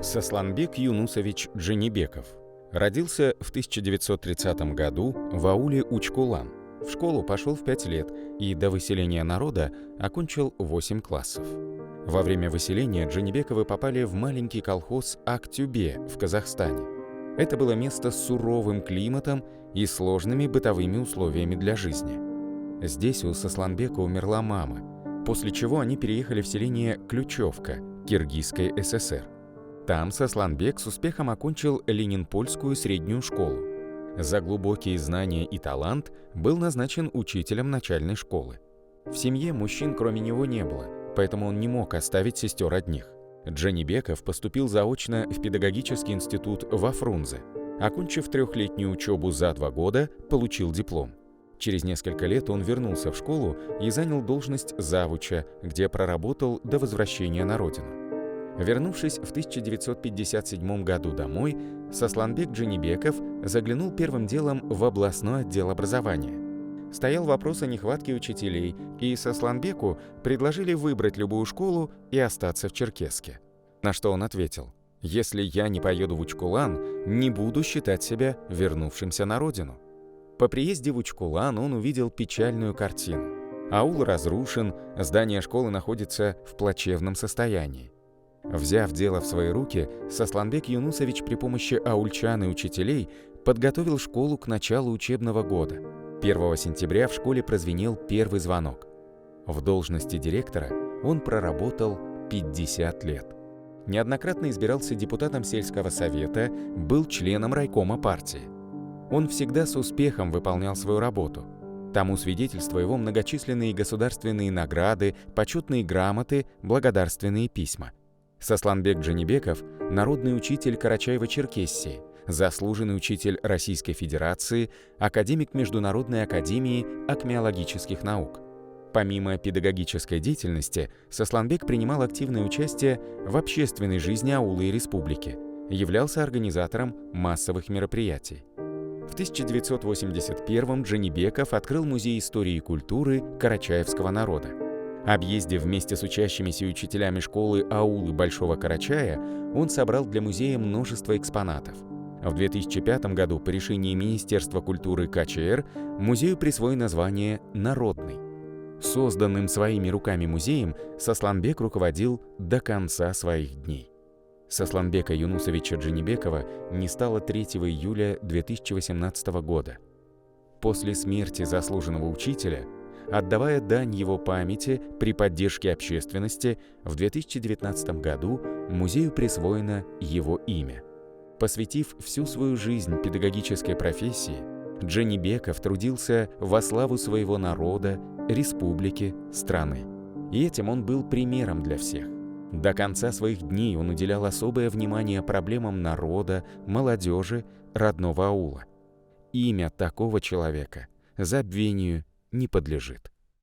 Сосланбек Юнусович Джанибеков родился в 1930 году в ауле Учкулан. В школу пошел в 5 лет и до выселения народа окончил 8 классов. Во время выселения Джанибековы попали в маленький колхоз Актюбе в Казахстане. Это было место с суровым климатом и сложными бытовыми условиями для жизни. Здесь у Сосланбека умерла мама, после чего они переехали в селение Ключевка, Киргизской ССР. Там Сосланбек с успехом окончил Ленинпольскую среднюю школу. За глубокие знания и талант был назначен учителем начальной школы. В семье мужчин кроме него не было, поэтому он не мог оставить сестер одних. Джанибеков поступил заочно в педагогический институт во Фрунзе. Окончив 3-летнюю учебу за 2 года, получил диплом. Через несколько лет он вернулся в школу и занял должность завуча, где проработал до возвращения на родину. Вернувшись в 1957 году домой, Сосланбек Джанибеков заглянул первым делом в областной отдел образования. Стоял вопрос о нехватке учителей, и Сосланбеку предложили выбрать любую школу и остаться в Черкесске. На что он ответил: «Если я не поеду в Учкулан, не буду считать себя вернувшимся на родину». По приезде в Учкулан он увидел печальную картину. Аул разрушен, здание школы находится в плачевном состоянии. Взяв дело в свои руки, Сосланбек Юнусович при помощи аульчан и учителей подготовил школу к началу учебного года. 1 сентября в школе прозвенел первый звонок. В должности директора он проработал 50 лет. Неоднократно избирался депутатом сельского совета, был членом райкома партии. Он всегда с успехом выполнял свою работу. Тому свидетельство его многочисленные государственные награды, почетные грамоты, благодарственные письма. Сосланбек Джанибеков – народный учитель Карачаево-Черкессии, заслуженный учитель Российской Федерации, академик Международной академии акмеологических наук. Помимо педагогической деятельности, Сосланбек принимал активное участие в общественной жизни аула и республики, являлся организатором массовых мероприятий. В 1981-м Джанибеков открыл Музей истории и культуры карачаевского народа. Объездив вместе с учащимися и учителями школы аулы Большого Карачая, он собрал для музея множество экспонатов. В 2005 году по решению Министерства культуры КЧР музею присвоено название «Народный». Созданным своими руками музеем Сосланбек руководил до конца своих дней. Сосланбека Юнусовича Джанибекова не стало 3 июля 2018 года. После смерти заслуженного учителя, отдавая дань его памяти при поддержке общественности, в 2019 году музею присвоено его имя. Посвятив всю свою жизнь педагогической профессии, Джанибеков трудился во славу своего народа, республики, страны. И этим он был примером для всех. До конца своих дней он уделял особое внимание проблемам народа, молодежи, родного аула. Имя такого человека забвению не подлежит.